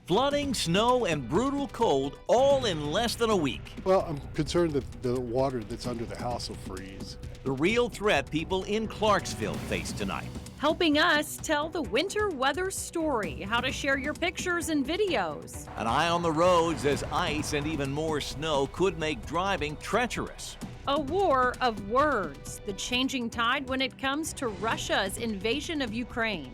Flooding, snow, and brutal cold all in less than a week. Well, I'm concerned that the water that's under the house will freeze. The real threat people in Clarksville face tonight. Helping us tell the winter weather story, how to share your pictures and videos. An eye on the roads as ice and even more snow could make driving treacherous. A war of words, the changing tide when it comes to Russia's invasion of Ukraine.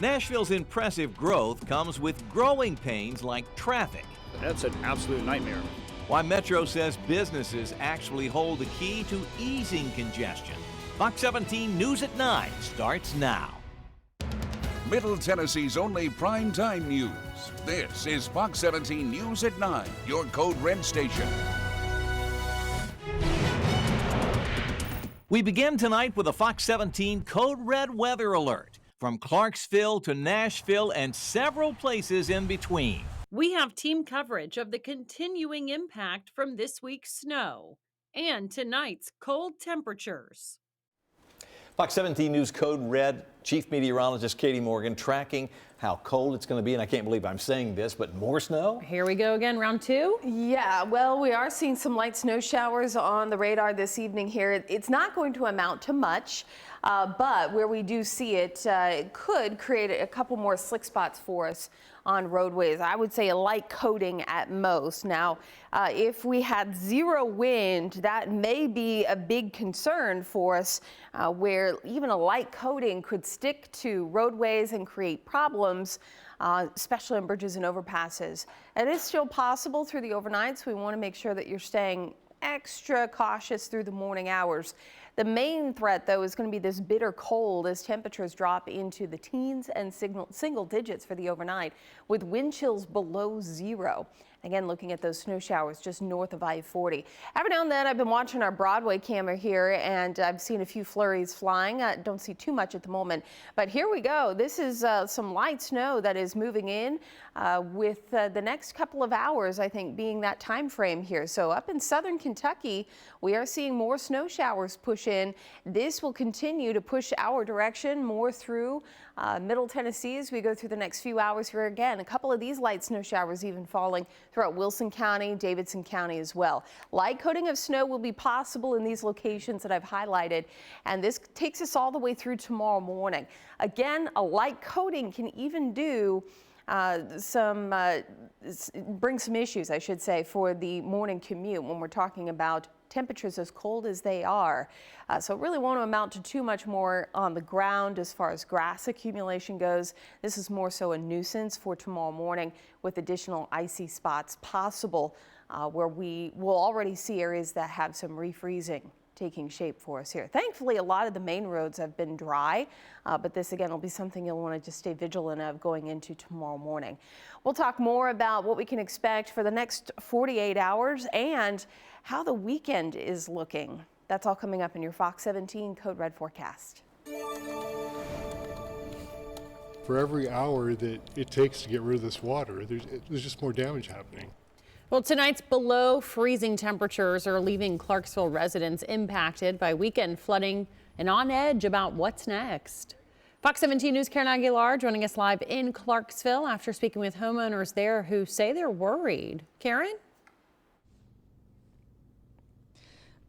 Nashville's impressive growth comes with growing pains like traffic. That's an absolute nightmare. Why Metro says businesses actually hold the key to easing congestion. Fox 17 News at 9 starts now. Middle Tennessee's only primetime news. This is Fox 17 News at 9, your Code Red station. We begin tonight with a Fox 17 Code Red weather alert from Clarksville to Nashville and several places in between. We have team coverage of the continuing impact from this week's snow and tonight's cold temperatures. Fox 17 News Code Red, Chief Meteorologist Katie Morgan tracking how cold it's going to be. And I can't believe I'm saying this, but more snow? Here we go again, round two. Yeah, well, we are seeing some light snow showers on the radar this evening here. It's not going to amount to much, but where we do see it, it could create a couple more slick spots for us on roadways. I would say a light coating at most. Now, if we had zero wind, that may be a big concern for us, where even a light coating could stick to roadways and create problems, especially on bridges and overpasses. It is still possible through the overnight, so we want to make sure that you're staying extra cautious through the morning hours. The main threat, though, is going to be this bitter cold as temperatures drop into the teens and single digits for the overnight, with wind chills below zero. Again, looking at those snow showers just north of I-40. Every now and then I've been watching our Broadway camera here, and I've seen a few flurries flying. I don't see too much at the moment, but here we go. This is some light snow that is moving in with the next couple of hours, I think, being that time frame here. So up in southern Kentucky, we are seeing more snow showers push in. This will continue to push our direction more through Middle Tennessee as we go through the next few hours here. Again, a couple of these light snow showers even falling throughout Wilson County, Davidson County as well. Light coating of snow will be possible in these locations that I've highlighted, and this takes us all the way through tomorrow morning. Again, a light coating can even do bring some issues, I should say, for the morning commute when we're talking about temperatures as cold as they are. So it really won't amount to too much more on the ground as far as grass accumulation goes. This is more so a nuisance for tomorrow morning, with additional icy spots possible where we will already see areas that have some refreezing taking shape for us here. Thankfully, a lot of the main roads have been dry, but this again will be something you'll want to just stay vigilant of going into tomorrow morning. We'll talk more about what we can expect for the next 48 hours and how the weekend is looking. That's all coming up in your Fox 17 Code Red forecast. For every hour that it takes to get rid of this water, there's just more damage happening. Well, tonight's below freezing temperatures are leaving Clarksville residents impacted by weekend flooding and on edge about what's next. Fox 17 News' Karen Aguilar joining us live in Clarksville after speaking with homeowners there who say they're worried. Karen?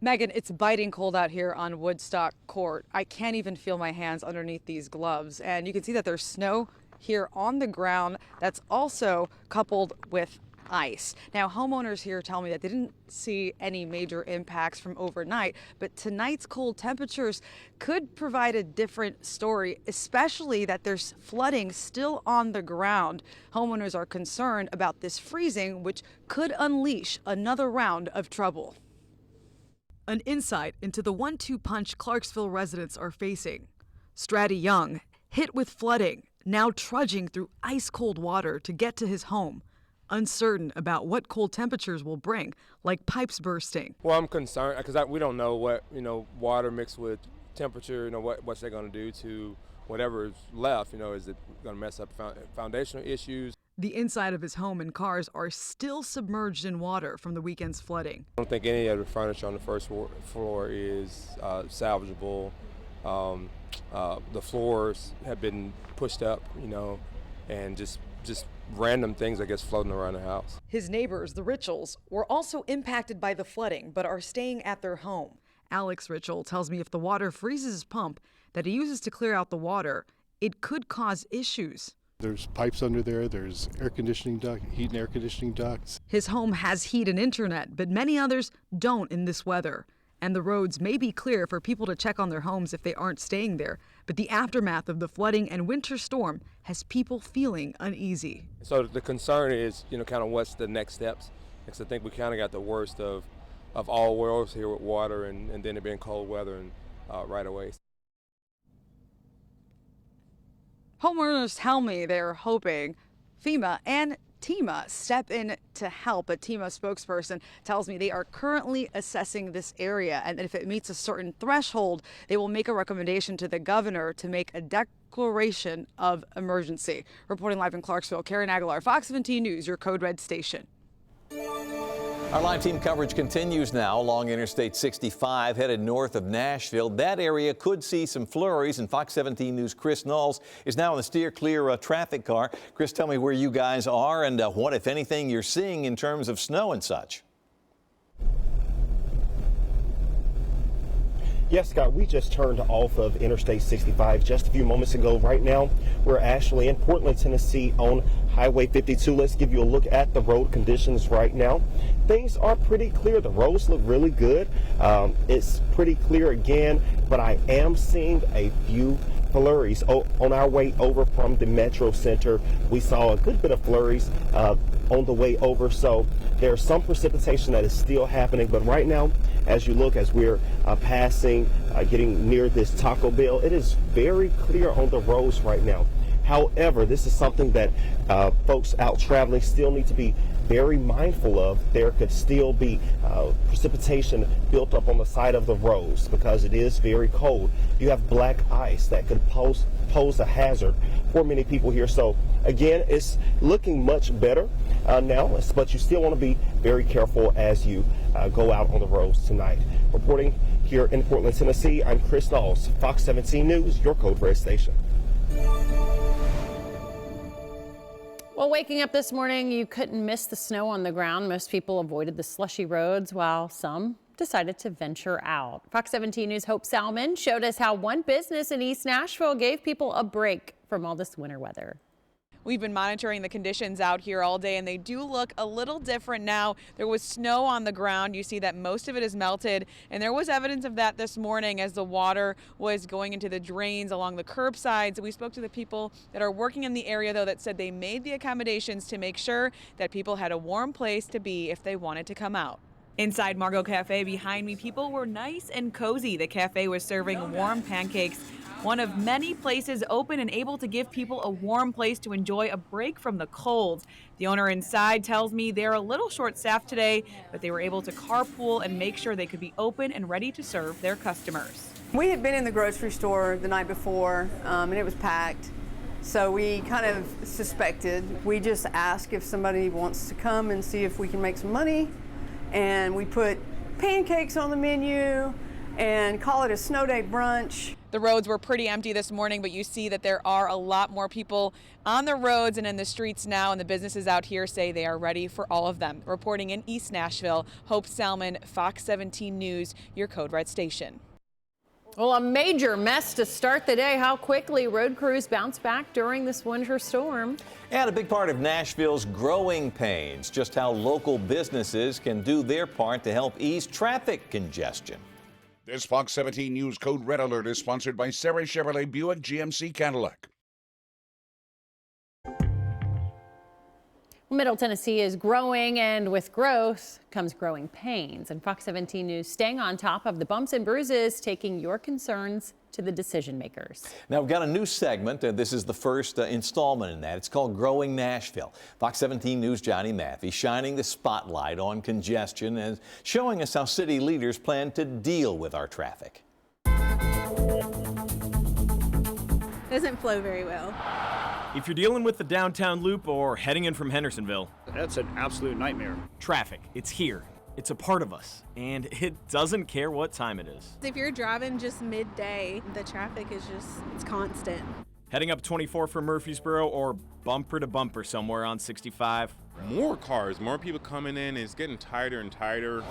Megan, it's biting cold out here on Woodstock Court. I can't even feel my hands underneath these gloves. And you can see that there's snow here on the ground that's also coupled with ice. Now, homeowners here tell me that they didn't see any major impacts from overnight, but tonight's cold temperatures could provide a different story, especially that there's flooding still on the ground. Homeowners are concerned about this freezing, which could unleash another round of trouble. An insight into the 1-2 punch Clarksville residents are facing. Stratty Young, hit with flooding, now trudging through ice-cold water to get to his home, uncertain about what cold temperatures will bring, like pipes bursting. Well, I'm concerned because we don't know what, water mixed with temperature, what's they going to do to whatever is left. Is it going to mess up foundational issues? The inside of his home and cars are still submerged in water from the weekend's flooding. I don't think any of the furniture on the first floor is salvageable. The floors have been pushed up, and just random things, I guess, floating around the house. His neighbors, the Richells, were also impacted by the flooding, but are staying at their home. Alex Richel tells me if the water freezes his pump that he uses to clear out the water, it could cause issues. There's pipes under there, there's air conditioning duct, heat and air conditioning ducts. His home has heat and internet, but many others don't in this weather. And the roads may be clear for people to check on their homes if they aren't staying there. But the aftermath of the flooding and winter storm has people feeling uneasy. So the concern is, kind of what's the next steps? Because I think we kind of got the worst of all worlds here with water and then it being cold weather and right away. Homeowners tell me they're hoping FEMA and TEMA step in to help. A TEMA spokesperson tells me they are currently assessing this area, and if it meets a certain threshold, they will make a recommendation to the governor to make a declaration of emergency. Reporting live in Clarksville, Karen Aguilar, Fox 17 News, your Code Red station. Our live team coverage continues now along Interstate 65 headed north of Nashville. That area could see some flurries, and Fox 17 News' Chris Knowles is now in the steer clear traffic car. Chris, tell me where you guys are and what, if anything, you're seeing in terms of snow and such. Yes, Scott, we just turned off of Interstate 65 just a few moments ago. Right now, we're actually in Portland, Tennessee on Highway 52. Let's give you a look at the road conditions right now. Things are pretty clear. The roads look really good. It's pretty clear again, but I am seeing a few flurries. On our way over from the Metro Center, we saw a good bit of flurries on the way over. So there's some precipitation that is still happening, but right now, as you look, as we're passing, getting near this Taco Bell, it is very clear on the roads right now. However, this is something that folks out traveling still need to be very mindful of. There could still be precipitation built up on the side of the roads because it is very cold. You have black ice that could pose a hazard for many people here. So again, it's looking much better now, but you still want to be very careful as you go out on the roads tonight. Reporting here in Portland, Tennessee, I'm Chris Knowles, Fox 17 News, your Code Red station. Well, waking up this morning, you couldn't miss the snow on the ground. Most people avoided the slushy roads, while some decided to venture out. Fox 17 News' Hope Salmon showed us how one business in East Nashville gave people a break from all this winter weather. We've been monitoring the conditions out here all day, and they do look a little different now. There was snow on the ground. You see that most of it is melted, and there was evidence of that this morning as the water was going into the drains along the curbsides. We spoke to the people that are working in the area, though, that said they made the accommodations to make sure that people had a warm place to be if they wanted to come out. Inside Margot Cafe behind me, people were nice and cozy. The cafe was serving warm pancakes. One of many places open and able to give people a warm place to enjoy a break from the cold. The owner inside tells me they're a little short-staffed today, but they were able to carpool and make sure they could be open and ready to serve their customers. We had been in the grocery store the night before, and it was packed. So we kind of suspected. We just asked if somebody wants to come and see if we can make some money. And we put pancakes on the menu and call it a snow day brunch. The roads were pretty empty this morning, but you see that there are a lot more people on the roads and in the streets now, and the businesses out here say they are ready for all of them. Reporting in East Nashville, Hope Salmon, Fox 17 News, your Code Red station. Well, a major mess to start the day. How quickly road crews bounce back during this winter storm. And a big part of Nashville's growing pains, just how local businesses can do their part to help ease traffic congestion. This Fox 17 News Code Red Alert is sponsored by Sarah Chevrolet Buick GMC Cadillac. Middle Tennessee is growing, and with growth comes growing pains. And Fox 17 News staying on top of the bumps and bruises, taking your concerns to the decision makers. Now we've got a new segment. This is the first installment in that. It's called Growing Nashville. Fox 17 News' Johnny Maffey shining the spotlight on congestion and showing us how city leaders plan to deal with our traffic. Doesn't flow very well. If you're dealing with the downtown loop or heading in from Hendersonville, that's an absolute nightmare. Traffic, it's here. It's a part of us, and it doesn't care what time it is. If you're driving just midday, the traffic is it's constant. Heading up 24 for Murfreesboro or bumper to bumper somewhere on 65. More cars, more people coming in. It's getting tighter and tighter.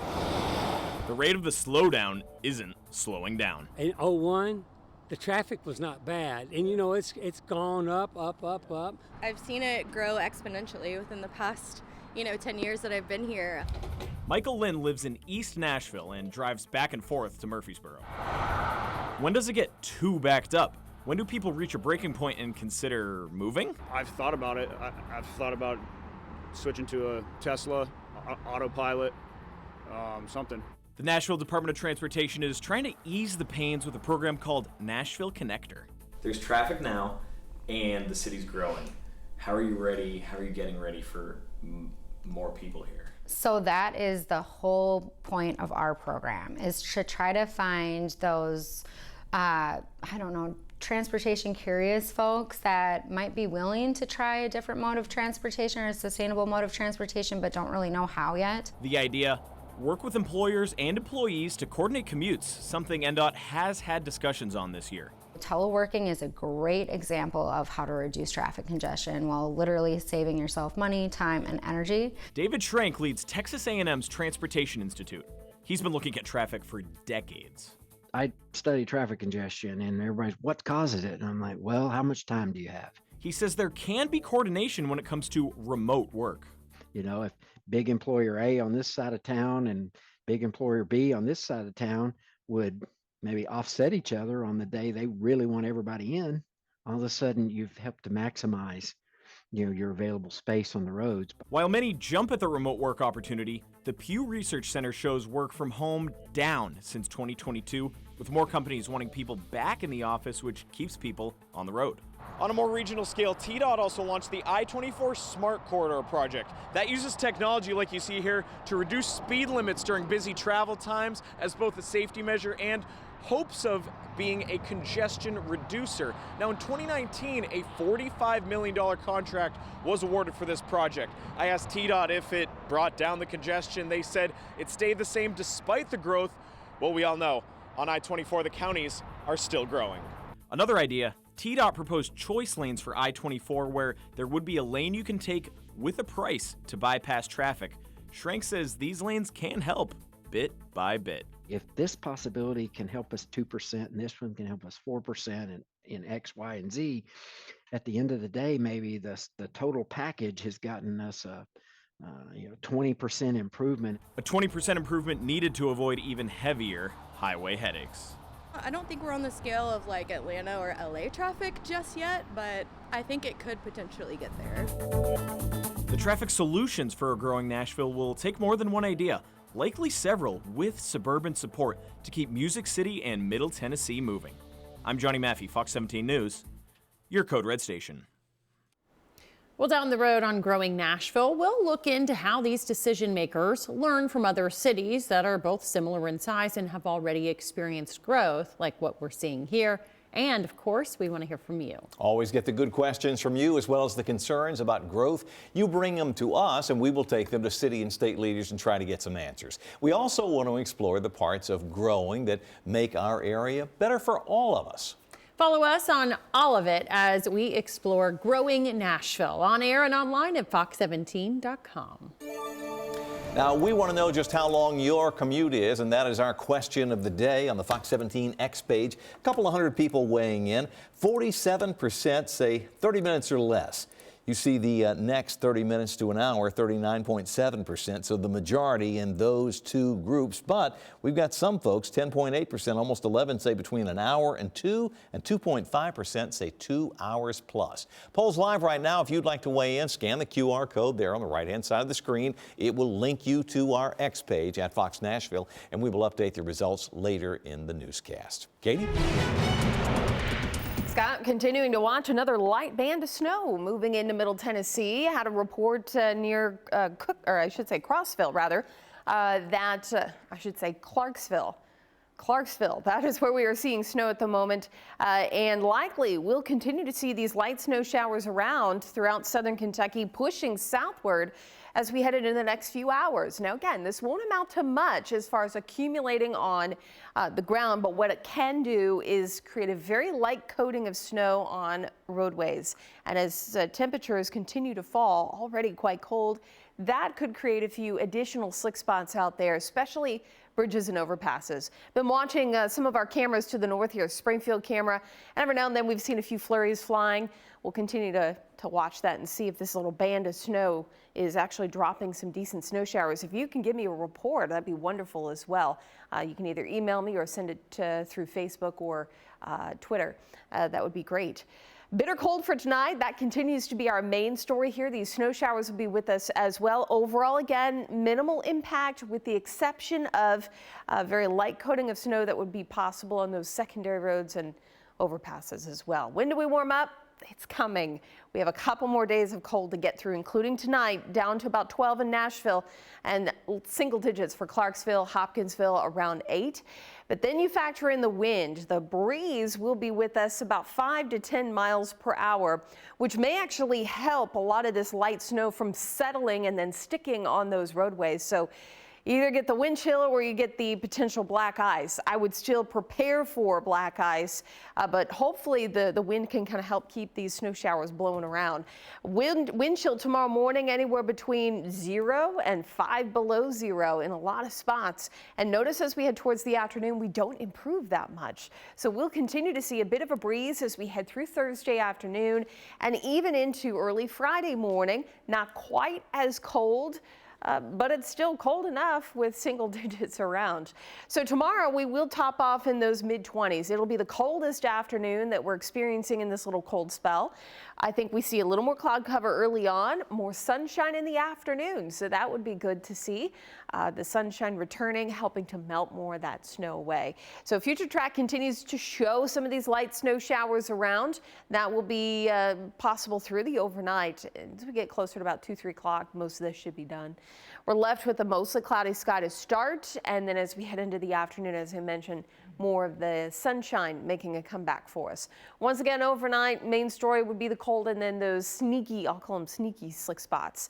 The rate of the slowdown isn't slowing down. In 01, the traffic was not bad. And you know, it's gone up. I've seen it grow exponentially within the past, 10 years that I've been here. Michael Lynn lives in East Nashville and drives back and forth to Murfreesboro. When does it get too backed up? When do people reach a breaking point and consider moving? I've thought about it. I've thought about switching to a Tesla, autopilot, something. The Nashville Department of Transportation is trying to ease the pains with a program called Nashville Connector. There's traffic now, and the city's growing. How are you ready? How are you getting ready for more people here? So that is the whole point of our program, is to try to find those, transportation curious folks that might be willing to try a different mode of transportation or a sustainable mode of transportation, but don't really know how yet. The idea, work with employers and employees to coordinate commutes, something NDOT has had discussions on this year. Teleworking is a great example of how to reduce traffic congestion while literally saving yourself money, time, and energy. David Schrank leads Texas A&M's Transportation Institute. He's been looking at traffic for decades. I study traffic congestion, and everybody's, what causes it? And I'm like, well, how much time do you have? He says there can be coordination when it comes to remote work. If big employer A on this side of town and big employer B on this side of town would maybe offset each other on the day they really want everybody in, all of a sudden you've helped to maximize your available space on the roads. While many jump at the remote work opportunity, the Pew Research Center shows work from home down since 2022, with more companies wanting people back in the office, which keeps people on the road. On a more regional scale, TDOT also launched the I-24 Smart Corridor project. That uses technology like you see here to reduce speed limits during busy travel times as both a safety measure and hopes of being a congestion reducer. Now in 2019, a $45 million contract was awarded for this project. I asked TDOT if it brought down the congestion. They said it stayed the same despite the growth. Well, we all know, on I-24, the counties are still growing. Another idea, TDOT proposed choice lanes for I-24 where there would be a lane you can take with a price to bypass traffic. Schrank says these lanes can help bit by bit. If this possibility can help us 2% and this one can help us 4% in X, Y, and Z, at the end of the day, maybe the total package has gotten us a 20% improvement. A 20% improvement needed to avoid even heavier highway headaches. I don't think we're on the scale of like Atlanta or LA traffic just yet, but I think it could potentially get there. The traffic solutions for a growing Nashville will take more than one idea, likely several with suburban support to keep Music City and Middle Tennessee moving. I'm Johnny Maffey, Fox 17 News, your Code Red station. Well, down the road on Growing Nashville, we'll look into how these decision makers learn from other cities that are both similar in size and have already experienced growth, like what we're seeing here. And of course, we want to hear from you. Always get the good questions from you, as well as the concerns about growth. You bring them to us and we will take them to city and state leaders and try to get some answers. We also want to explore the parts of growing that make our area better for all of us. Follow us on all of it as we explore Growing Nashville on air and online at fox17.com. Now, we want to know just how long your commute is, and that is our question of the day on the Fox 17 X page. A couple of hundred people weighing in. 47% say 30 minutes or less. You see the next 30 minutes to an hour, 39.7%, so the majority in those two groups. But we've got some folks, 10.8%, almost 11 say between an hour and 2, and 2.5% say 2 hours plus. Polls live right now. If you'd like to weigh in, scan the QR code there on the right-hand side of the screen. It will link you to our X page at Fox Nashville, and we will update the results later in the newscast. Katie? Scott, continuing to watch another light band of snow moving into Middle Tennessee. Had a report near Clarksville, rather, Clarksville. Clarksville, that is where we are seeing snow at the moment, and likely we'll continue to see these light snow showers around throughout southern Kentucky, pushing southward as we head into the next few hours. Now again, this won't amount to much as far as accumulating on the ground, but what it can do is create a very light coating of snow on roadways. And as temperatures continue to fall, already quite cold, that could create a few additional slick spots out there, especially bridges and overpasses. Been watching some of our cameras to the north here, Springfield camera, and every now and then we've seen a few flurries flying. We'll continue to watch that and see if this little band of snow is actually dropping some decent snow showers. If you can give me a report, that'd be wonderful as well. You can either email me or send it through Facebook or Twitter. That would be great. Bitter cold for tonight. That continues to be our main story here. These snow showers will be with us as well. Overall, again, minimal impact with the exception of a very light coating of snow that would be possible on those secondary roads and overpasses as well. When do we warm up? It's coming. We have a couple more days of cold to get through, including tonight, down to about 12 in Nashville and single digits for Clarksville, Hopkinsville, around 8. But then you factor in the wind. The breeze will be with us about 5 to 10 miles per hour, which may actually help a lot of this light snow from settling and then sticking on those roadways. So either get the wind chill or you get the potential black ice. I would still prepare for black ice, but hopefully the wind can kind of help keep these snow showers blowing around. Wind chill tomorrow morning anywhere between 0 and 5 below 0 in a lot of spots. And notice as we head towards the afternoon, we don't improve that much. So we'll continue to see a bit of a breeze as we head through Thursday afternoon and even into early Friday morning. Not quite as cold, but it's still cold enough with single digits around. So tomorrow we will top off in those mid-20s. It'll be the coldest afternoon that we're experiencing in this little cold spell. I think we see a little more cloud cover early on, more sunshine in the afternoon. So that would be good to see. The sunshine returning, helping to melt more of that snow away. So Future Track continues to show some of these light snow showers around. That will be possible through the overnight. As we get closer to about 2-3 o'clock, most of this should be done. We're left with a mostly cloudy sky to start, and then as we head into the afternoon, as I mentioned, more of the sunshine making a comeback for us. Once again, overnight, main story would be the cold and then those sneaky, I'll call them sneaky slick spots.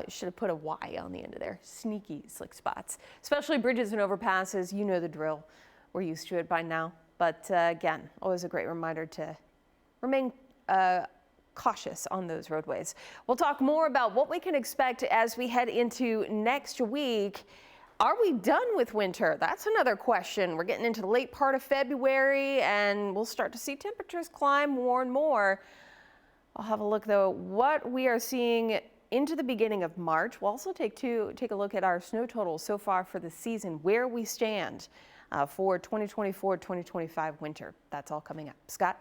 Should have put a Y on the end of there. Sneaky slick spots, especially bridges and overpasses. You know the drill. We're used to it by now. But again, always a great reminder to remain cautious on those roadways. We'll talk more about what we can expect as we head into next week. Are we done with winter? That's another question. We're getting into the late part of February and we'll start to see temperatures climb more and more. I'll have a look though what we are seeing into the beginning of March. We'll also take a look at our snow totals so far for the season, where we stand for 2024-2025 winter. That's all coming up. Scott?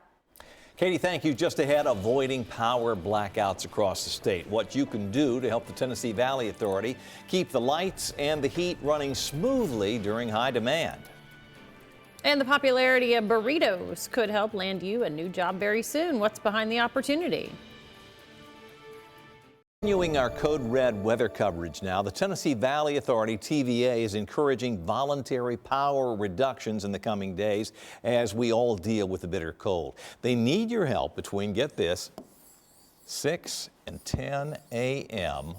Katie, thank you. Just ahead, avoiding power blackouts across the state. What you can do to help the Tennessee Valley Authority keep the lights and the heat running smoothly during high demand. And the popularity of burritos could help land you a new job very soon. What's behind the opportunity? Continuing our code red weather coverage now, the Tennessee Valley Authority, TVA, is encouraging voluntary power reductions in the coming days as we all deal with the bitter cold. They need your help between, get this, 6 and 10 a.m.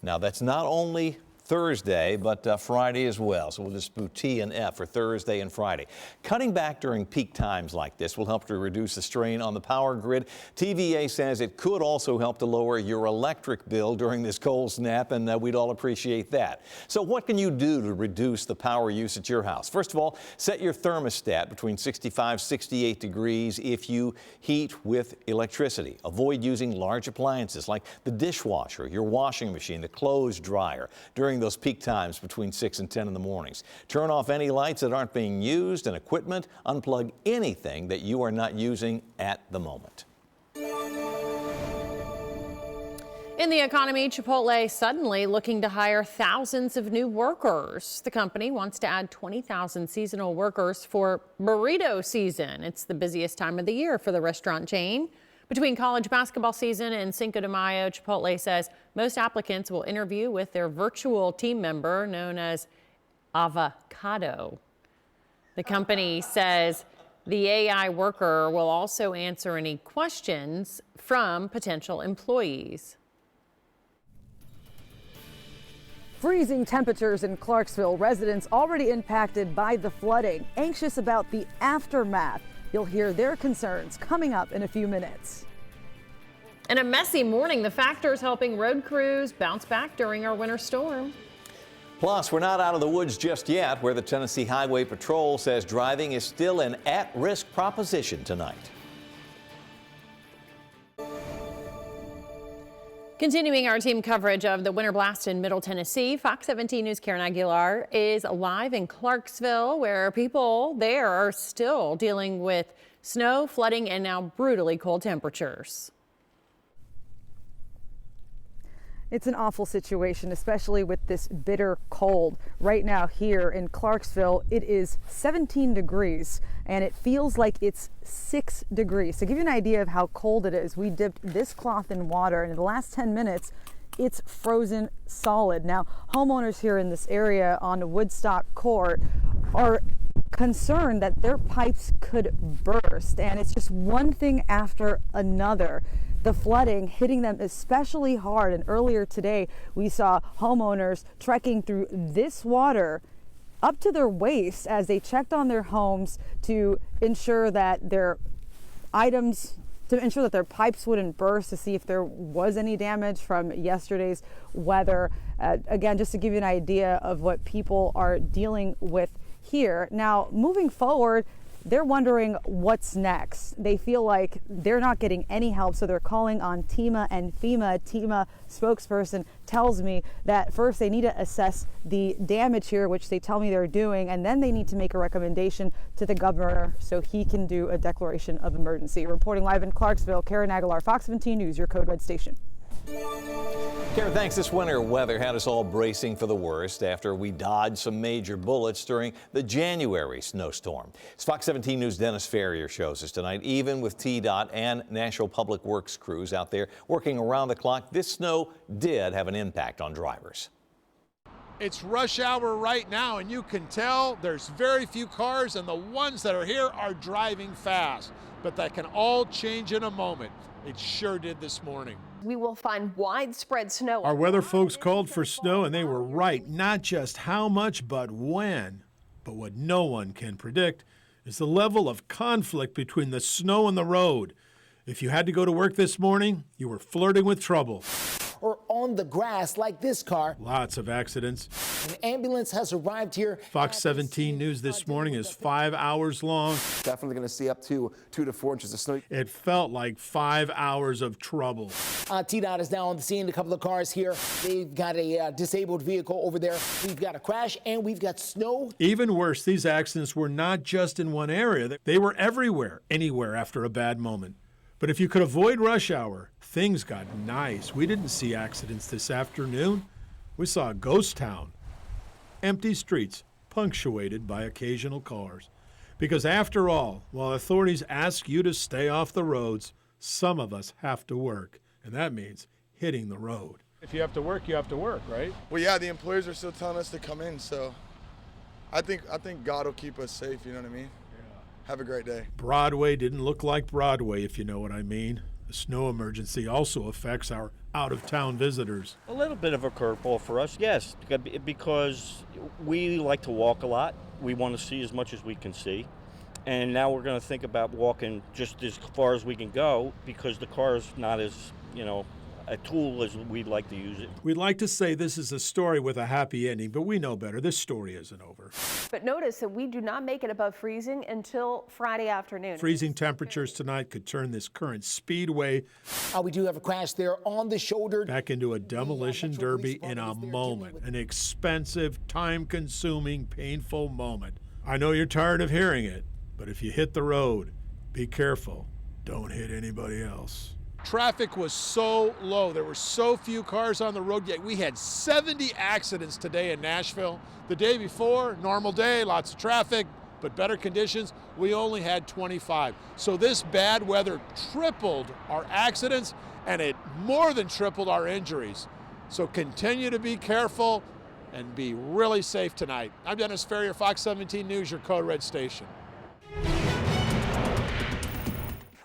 Now that's not only Thursday, but Friday as well. So we'll just put T and F for Thursday and Friday. Cutting back during peak times like this will help to reduce the strain on the power grid. TVA says it could also help to lower your electric bill during this cold snap, and we'd all appreciate that. So what can you do to reduce the power use at your house? First of all, set your thermostat between 65 and 68 degrees if you heat with electricity. Avoid using large appliances like the dishwasher, your washing machine, the clothes dryer during those peak times between 6 and 10 in the mornings. Turn off any lights that aren't being used and equipment. Unplug anything that you are not using at the moment. In the economy, Chipotle suddenly looking to hire thousands of new workers. The company wants to add 20,000 seasonal workers for burrito season. It's the busiest time of the year for the restaurant chain. Between college basketball season and Cinco de Mayo, Chipotle says most applicants will interview with their virtual team member known as Avocado. The company says the AI worker will also answer any questions from potential employees. Freezing temperatures in Clarksville, residents already impacted by the flooding, anxious about the aftermath. You'll hear their concerns coming up in a few minutes. And a messy morning, the factors helping road crews bounce back during our winter storm. Plus, we're not out of the woods just yet, where the Tennessee Highway Patrol says driving is still an at-risk proposition tonight. Continuing our team coverage of the winter blast in Middle Tennessee, Fox 17 News' Karen Aguilar is live in Clarksville, where people there are still dealing with snow, flooding, and now brutally cold temperatures. It's an awful situation, especially with this bitter cold. Right now here in Clarksville, it is 17 degrees and it feels like it's 6 degrees. To give you an idea of how cold it is, we dipped this cloth in water and in the last 10 minutes, it's frozen solid. Now, homeowners here in this area on Woodstock Court are concerned that their pipes could burst, and it's just one thing after another. The flooding hitting them especially hard, and earlier today we saw homeowners trekking through this water up to their waist as they checked on their homes to ensure that their pipes wouldn't burst, to see if there was any damage from yesterday's weather. Again, just to give you an idea of what people are dealing with here. Now, moving forward, they're wondering what's next. They feel like they're not getting any help, so they're calling on TEMA and FEMA. TEMA spokesperson tells me that first they need to assess the damage here, which they tell me they're doing, and then they need to make a recommendation to the governor so he can do a declaration of emergency. Reporting live in Clarksville, Karen Aguilar, Fox 17 News, your Code Red station. Karen, thanks. This winter weather had us all bracing for the worst after we dodged some major bullets during the January snowstorm. As Fox 17 News' Dennis Ferrier shows us tonight, even with TDOT and National Public Works crews out there working around the clock, this snow did have an impact on drivers. It's rush hour right now, and you can tell there's very few cars, and the ones that are here are driving fast. But that can all change in a moment. It sure did this morning. We will find widespread snow. Our weather folks called for snow, and they were right. Not just how much, but when. But what no one can predict is the level of conflict between the snow and the road. If you had to go to work this morning, you were flirting with trouble. Or on the grass like this car. Lots of accidents. An ambulance has arrived here. Fox 17 News this morning is 5 hours long. Definitely going to see up to 2 to 4 inches of snow. It felt like 5 hours of trouble. TDOT is now on the scene. A couple of cars here. They've got a disabled vehicle over there. We've got a crash and we've got snow. Even worse, these accidents were not just in one area. They were everywhere, anywhere after a bad moment. But if you could avoid rush hour, things got nice. We didn't see accidents this afternoon. We saw a ghost town. Empty streets, punctuated by occasional cars. Because after all, while authorities ask you to stay off the roads, some of us have to work. And that means hitting the road. If you have to work, you have to work, right? Well, yeah, the employers are still telling us to come in, so I think God will keep us safe, you know what I mean? Have a great day. Broadway didn't look like Broadway, if you know what I mean. The snow emergency also affects our out-of-town visitors. A little bit of a curveball for us, yes, because we like to walk a lot. We want to see as much as we can see. And now we're going to think about walking just as far as we can go because the car is not as, a tool as we'd like to use it. We'd like to say this is a story with a happy ending, but we know better. This story isn't over. But notice that we do not make it above freezing until Friday afternoon. Freezing temperatures tonight could turn this current speedway we do have a crash there on the shoulder back into a demolition derby in a moment. An expensive, time-consuming, painful moment. I know you're tired of hearing it, but if you hit the road, be careful. Don't hit anybody else. Traffic was so low. There were so few cars on the road, yet we had 70 accidents today in Nashville. The day before, normal day, lots of traffic, but better conditions, we only had 25. So this bad weather tripled our accidents, and it more than tripled our injuries. So continue to be careful. and be really safe tonight. I'm Dennis Ferrier, Fox 17 News, your Code Red station.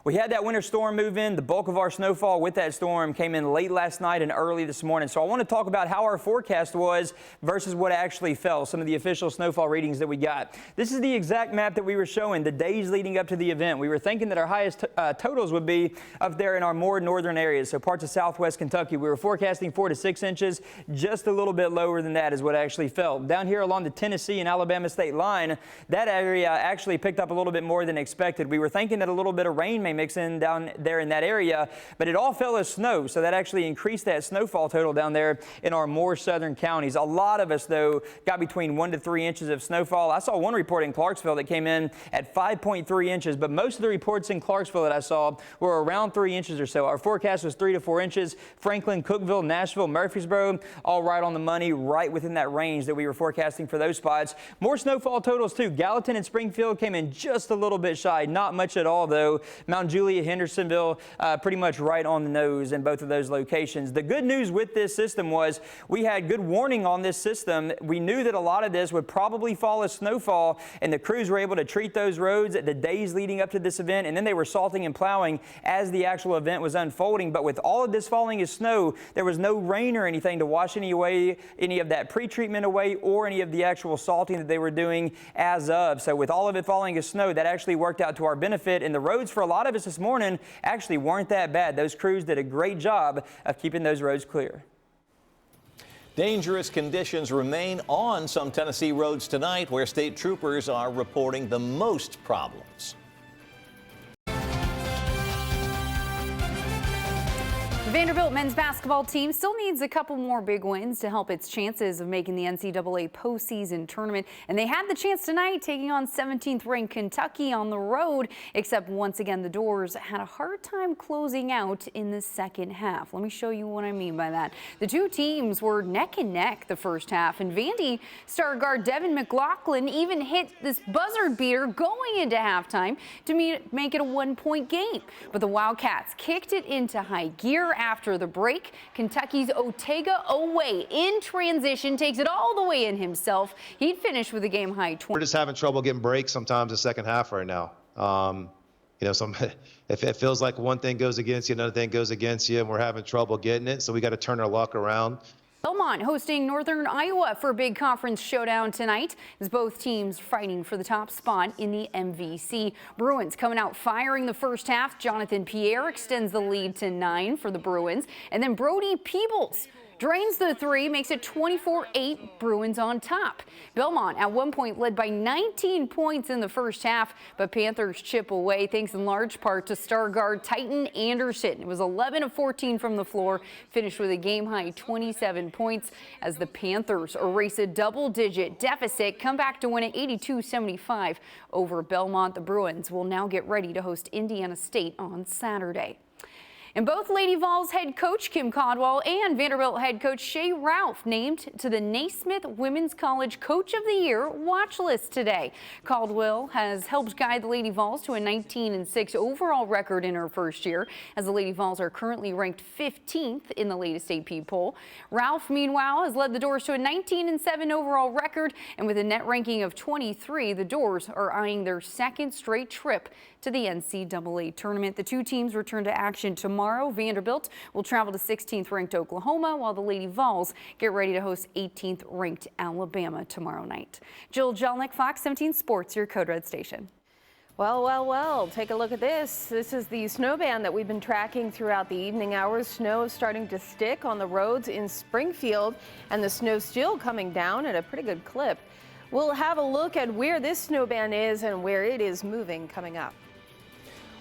We had that winter storm move in. The bulk of our snowfall with that storm came in late last night and early this morning. So I want to talk about how our forecast was versus what actually fell, some of the official snowfall readings that we got. This is the exact map that we were showing the days leading up to the event. We were thinking that our highest totals would be up there in our more northern areas, so parts of southwest Kentucky. We were forecasting 4 to 6 inches. Just a little bit lower than that is what actually fell. Down here along the Tennessee and Alabama state line, that area actually picked up a little bit more than expected. We were thinking that a little bit of rain may mix in down there in that area, but it all fell as snow, so that actually increased that snowfall total down there in our more southern counties. A lot of us, though, got between 1 to 3 inches of snowfall. I saw one report in Clarksville that came in at 5.3 inches, but most of the reports in Clarksville that I saw were around 3 inches or so. Our forecast was 3 to 4 inches. Franklin, Cookeville, Nashville, Murfreesboro, all right on the money, right within that range that we were forecasting for those spots. More snowfall totals, too. Gallatin and Springfield came in just a little bit shy. Not much at all, though. Mount Juliet, Hendersonville, pretty much right on the nose in both of those locations. The good news with this system was we had good warning on this system. We knew that a lot of this would probably fall as snowfall, and the crews were able to treat those roads the days leading up to this event, and then they were salting and plowing as the actual event was unfolding. But with all of this falling as snow, there was no rain or anything to wash any of that pre-treatment away or any of the actual salting that they were doing as of. So with all of it falling as snow, that actually worked out to our benefit, and the roads for a lot of us this morning actually weren't that bad. Those crews did a great job of keeping those roads clear. Dangerous conditions remain on some Tennessee roads tonight, where state troopers are reporting the most problems. The Vanderbilt men's basketball team still needs a couple more big wins to help its chances of making the NCAA postseason tournament. And they had the chance tonight, taking on 17th ranked Kentucky on the road, except once again the doors had a hard time closing out in the second half. Let me show you what I mean by that. The two teams were neck and neck the first half, and Vandy star guard Devin McLaughlin even hit this buzzer beater going into halftime to make it a 1-point game. But the Wildcats kicked it into high gear after the break. Kentucky's Otega Owe in transition takes it all the way in himself. He'd finish with a game high 20. We're just having trouble getting breaks sometimes the second half right now. If it feels like one thing goes against you, another thing goes against you, and we're having trouble getting it, so we got to turn our luck around. Belmont hosting Northern Iowa for a big conference showdown tonight, as both teams fighting for the top spot in the MVC. Bruins coming out firing the first half. Jonathan Pierre extends the lead to 9 for the Bruins, and then Brody Peebles drains the 3, makes it 24-8, Bruins on top. Belmont at one point led by 19 points in the first half, but Panthers chip away thanks in large part to star guard Titan Anderson. It was 11 of 14 from the floor, finished with a game-high 27 points as the Panthers erase a double-digit deficit, come back to win at 82-75 over Belmont. The Bruins will now get ready to host Indiana State on Saturday. And both Lady Vols head coach Kim Caldwell and Vanderbilt head coach Shay Ralph named to the Naismith Women's College Coach of the Year watch list today. Caldwell has helped guide the Lady Vols to a 19-6 overall record in her first year, as the Lady Vols are currently ranked 15th in the latest AP poll. Ralph, meanwhile, has led the Doors to a 19-7 overall record, and with a net ranking of 23, the Doors are eyeing their second straight trip to the NCAA tournament. The two teams return to action tomorrow. Vanderbilt will travel to 16th ranked Oklahoma, while the Lady Vols get ready to host 18th ranked Alabama tomorrow night. Jill Jelnick, Fox 17 Sports, your Code Red station. Well, take a look at this. This is the snow band that we've been tracking throughout the evening hours. Snow is starting to stick on the roads in Springfield, and the snow still coming down at a pretty good clip. We'll have a look at where this snow band is and where it is moving coming up.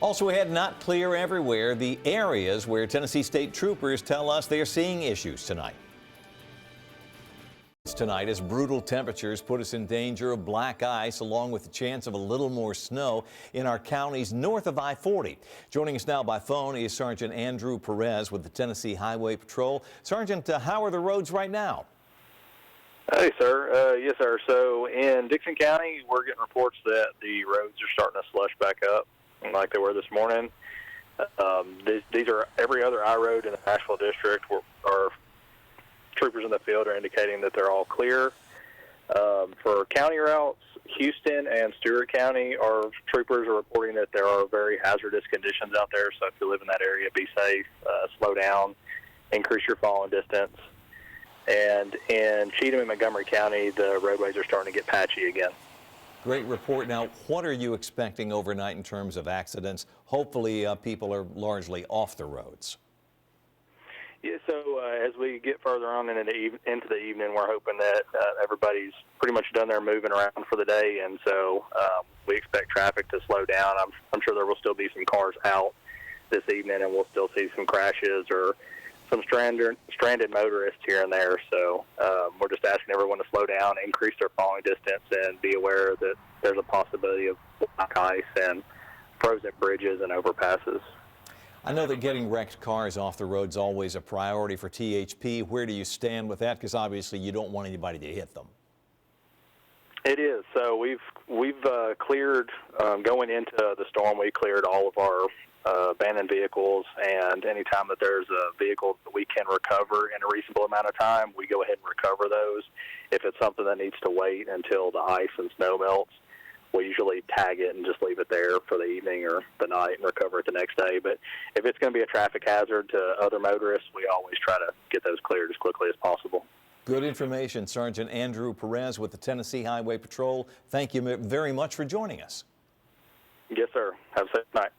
Also ahead, not clear everywhere, the areas where Tennessee state troopers tell us they're seeing issues tonight. Tonight, as brutal temperatures put us in danger of black ice, along with the chance of a little more snow in our counties north of I-40. Joining us now by phone is Sergeant Andrew Perez with the Tennessee Highway Patrol. Sergeant, how are the roads right now? Hey, sir. Yes, sir. So in Dickson County, we're getting reports that the roads are starting to slush back up like they were this morning. These are every other I road in the Nashville district. Our troopers in the field field are indicating that they're all clear. For county routes, Houston and Stewart County, our troopers are reporting that there are very hazardous conditions out there. So if you live in that area, be safe, slow down, increase your following distance. And in Cheatham and Montgomery County, the roadways are starting to get patchy again. Great report. Now, what are you expecting overnight in terms of accidents? Hopefully, people are largely off the roads. Yeah, so as we get further on into the evening, we're hoping that everybody's pretty much done their moving around for the day, and so we expect traffic to slow down. I'm sure there will still be some cars out this evening, and we'll still see some crashes or some stranded motorists here and there. So we're just asking everyone to slow down, increase their following distance, and be aware that there's a possibility of black ice and frozen bridges and overpasses. I know that getting wrecked cars off the road is always a priority for THP. Where do you stand with that? Because obviously you don't want anybody to hit them. It is. So we've cleared, going into the storm, we cleared all of our abandoned vehicles, and anytime that there's a vehicle that we can recover in a reasonable amount of time, we go ahead and recover those. If it's something that needs to wait until the ice and snow melts, we usually tag it and just leave it there for the evening or the night and recover it the next day. But if it's going to be a traffic hazard to other motorists, we always try to get those cleared as quickly as possible. Good information. Sergeant Andrew Perez with the Tennessee Highway Patrol. Thank you very much for joining us. Yes, sir. Have a safe night.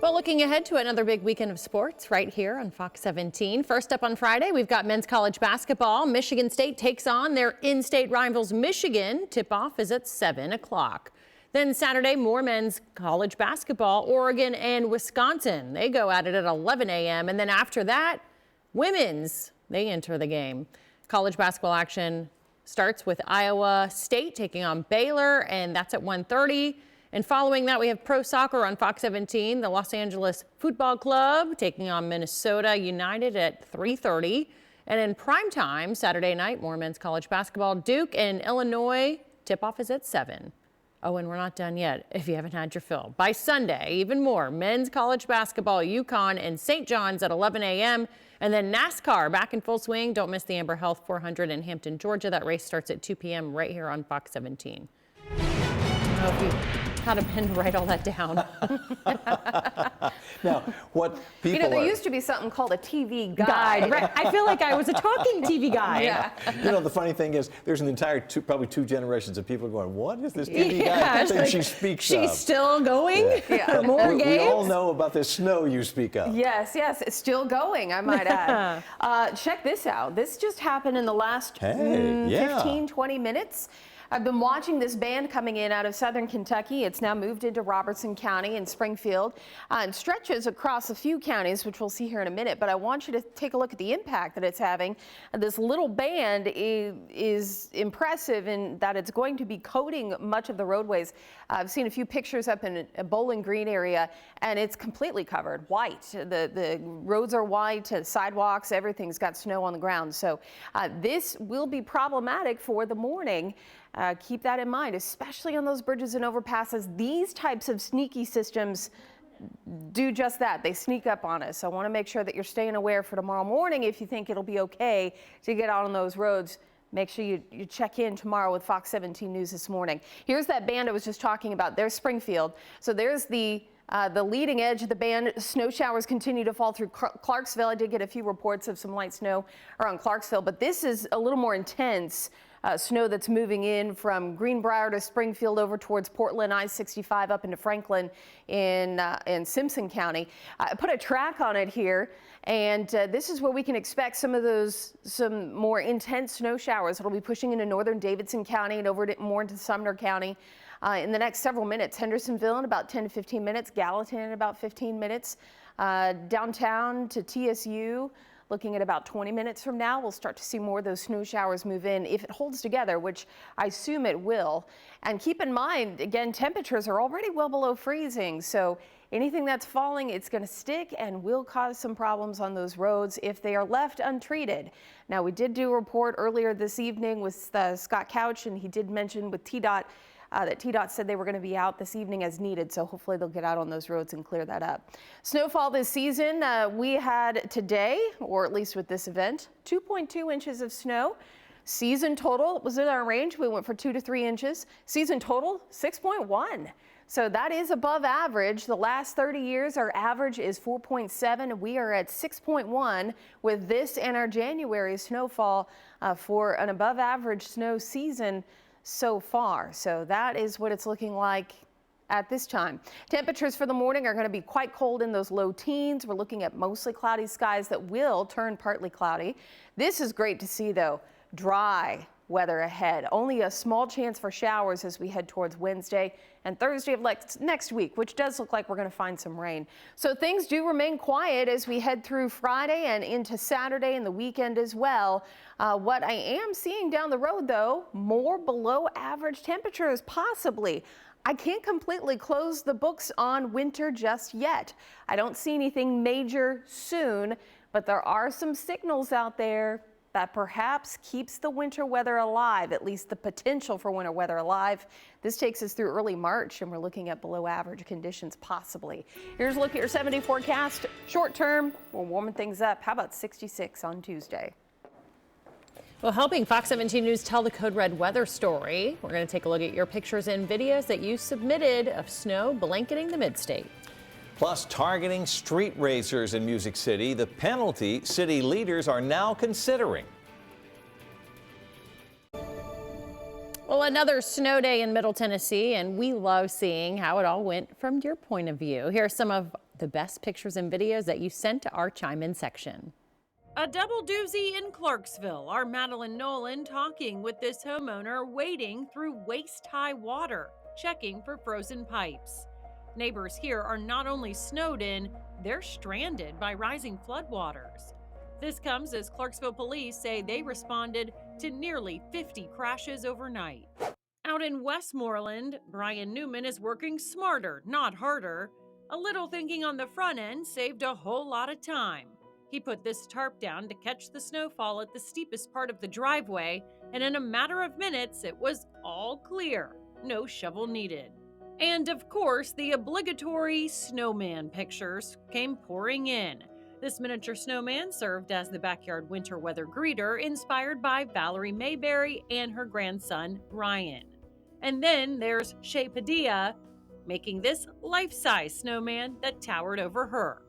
Well, looking ahead to another big weekend of sports right here on Fox 17. First up on Friday, we've got men's college basketball. Michigan State takes on their in-state rivals Michigan. Tip-off is at 7 o'clock. Then Saturday, more men's college basketball. Oregon and Wisconsin, they go at it at 11 a.m. And then after that, women's, they enter the game. College basketball action starts with Iowa State taking on Baylor, and that's at 1:30. And following that, we have pro soccer on Fox 17. The Los Angeles Football Club taking on Minnesota United at 3:30. And in primetime, Saturday night, more men's college basketball. Duke and Illinois, tip-off is at 7. Oh, and we're not done yet if you haven't had your fill. By Sunday, even more men's college basketball, UConn and St. John's at 11 a.m. And then NASCAR back in full swing. Don't miss the Amber Health 400 in Hampton, Georgia. That race starts at 2 p.m. right here on Fox 17. I don't know if you had a pen to write all that down. Now, what people there are, used to be something called a TV guide. Right. I feel like I was a talking TV guide. Yeah. the funny thing is, there's an entire probably two generations of people going, what is this TV guy thing she speaks of? She's still going for more games? We all know about this snow you speak of. Yes, it's still going, I might add. Check this out. This just happened in the last 15, 20 minutes. I've been watching this band coming in out of southern Kentucky. It's now moved into Robertson County and Springfield and stretches across a few counties, which we'll see here in a minute. But I want you to take a look at the impact that it's having. This little band is impressive in that it's going to be coating much of the roadways. I've seen a few pictures up in a Bowling Green area, and it's completely covered, white. The roads are white, sidewalks, everything's got snow on the ground. So this will be problematic for the morning. Keep that in mind, especially on those bridges and overpasses. These types of sneaky systems do just that. They sneak up on us. So I want to make sure that you're staying aware for tomorrow morning. If you think it'll be okay to get out on those roads, make sure you check in tomorrow with Fox 17 News this morning. Here's that band I was just talking about. There's Springfield. So there's the leading edge of the band. Snow showers continue to fall through Clarksville. I did get a few reports of some light snow around Clarksville, but this is a little more intense. Snow that's moving in from Greenbrier to Springfield over towards Portland, I-65 up into Franklin in Simpson County. I put a track on it here, and this is where we can expect some more intense snow showers. It'll be pushing into northern Davidson County and over more into Sumner County in the next several minutes. Hendersonville in about 10 to 15 minutes, Gallatin in about 15 minutes, downtown to TSU. Looking at about 20 minutes from now, we'll start to see more of those snow showers move in if it holds together, which I assume it will. And keep in mind, again, temperatures are already well below freezing. So anything that's falling, it's going to stick and will cause some problems on those roads if they are left untreated. Now, we did do a report earlier this evening with Scott Couch, and he did mention with TDOT that TDOT said they were going to be out this evening as needed, so hopefully they'll get out on those roads and clear that up. Snowfall this season, we had today, or at least with this event, 2.2 inches of snow. Season total was in our range. We went for 2 to 3 inches. Season total, 6.1. So that is above average. The last 30 years, our average is 4.7. We are at 6.1 with this and our January snowfall for an above average snow season so far. So that is what it's looking like at this time. Temperatures for the morning are going to be quite cold in those low teens. We're looking at mostly cloudy skies that will turn partly cloudy. This is great to see, though. Dry weather ahead. Only a small chance for showers as we head towards Wednesday and Thursday of next week, which does look like we're going to find some rain. So things do remain quiet as we head through Friday and into Saturday and the weekend as well. What I am seeing down the road, though, more below average temperatures possibly. I can't completely close the books on winter just yet. I don't see anything major soon, but there are some signals out there that perhaps keeps the winter weather alive, at least the potential for winter weather alive. This takes us through early March, and we're looking at below average conditions possibly. Here's a look at your 7-day forecast. Short term, we're warming things up. How about 66 on Tuesday? Well, helping Fox 17 News tell the Code Red weather story, we're going to take a look at your pictures and videos that you submitted of snow blanketing the mid-state. Plus, targeting street racers in Music City, the penalty city leaders are now considering. Well, another snow day in Middle Tennessee, and we love seeing how it all went from your point of view. Here are some of the best pictures and videos that you sent to our chime-in section. A double doozy in Clarksville. Our Madeline Nolan talking with this homeowner wading through waist-high water, checking for frozen pipes. Neighbors here are not only snowed in, they're stranded by rising floodwaters. This comes as Clarksville police say they responded to nearly 50 crashes overnight. Out in Westmoreland, Brian Newman is working smarter, not harder. A little thinking on the front end saved a whole lot of time. He put this tarp down to catch the snowfall at the steepest part of the driveway, and in a matter of minutes, it was all clear. No shovel needed. And of course, the obligatory snowman pictures came pouring in. This miniature snowman served as the backyard winter weather greeter, inspired by Valerie Mayberry and her grandson, Ryan. And then there's Shea Padilla, making this life-size snowman that towered over her.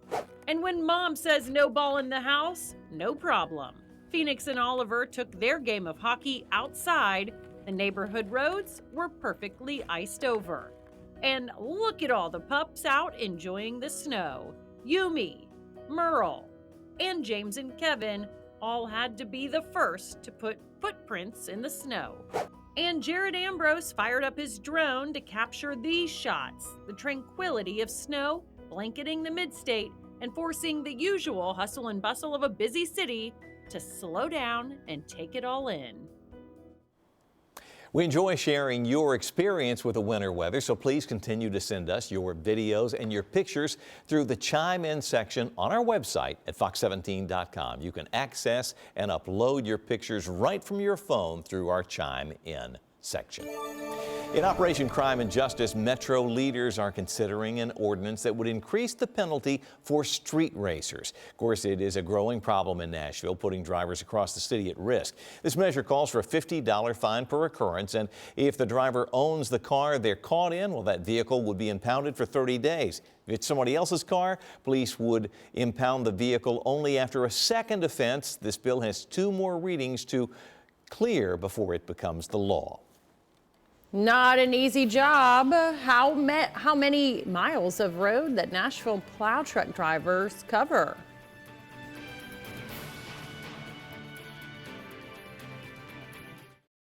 And when Mom says no ball in the house, no problem. Phoenix and Oliver took their game of hockey outside. The neighborhood roads were perfectly iced over. And look at all the pups out enjoying the snow. Yumi, Merle, and James and Kevin all had to be the first to put footprints in the snow. And Jared Ambrose fired up his drone to capture these shots, the tranquility of snow blanketing the mid-state and forcing the usual hustle and bustle of a busy city to slow down and take it all in. We enjoy sharing your experience with the winter weather, so please continue to send us your videos and your pictures through the Chime In section on our website at fox17.com. You can access and upload your pictures right from your phone through our Chime In section. In Operation Crime and Justice, Metro leaders are considering an ordinance that would increase the penalty for street racers. Of course, it is a growing problem in Nashville, putting drivers across the city at risk. This measure calls for a $50 fine per occurrence, and if the driver owns the car they're caught in, well, that vehicle would be impounded for 30 days. If it's somebody else's car, police would impound the vehicle only after a second offense. This bill has 2 more readings to clear before it becomes the law. Not an easy job. How many miles of road that Nashville plow truck drivers cover?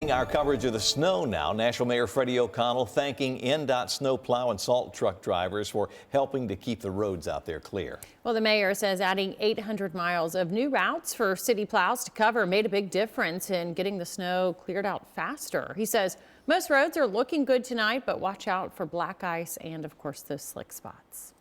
Our coverage of the snow now. Nashville Mayor Freddie O'Connell thanking NDOT snow plow and salt truck drivers for helping to keep the roads out there clear. Well, the mayor says adding 800 miles of new routes for city plows to cover made a big difference in getting the snow cleared out faster. He says most roads are looking good tonight, but watch out for black ice and, of course, those slick spots.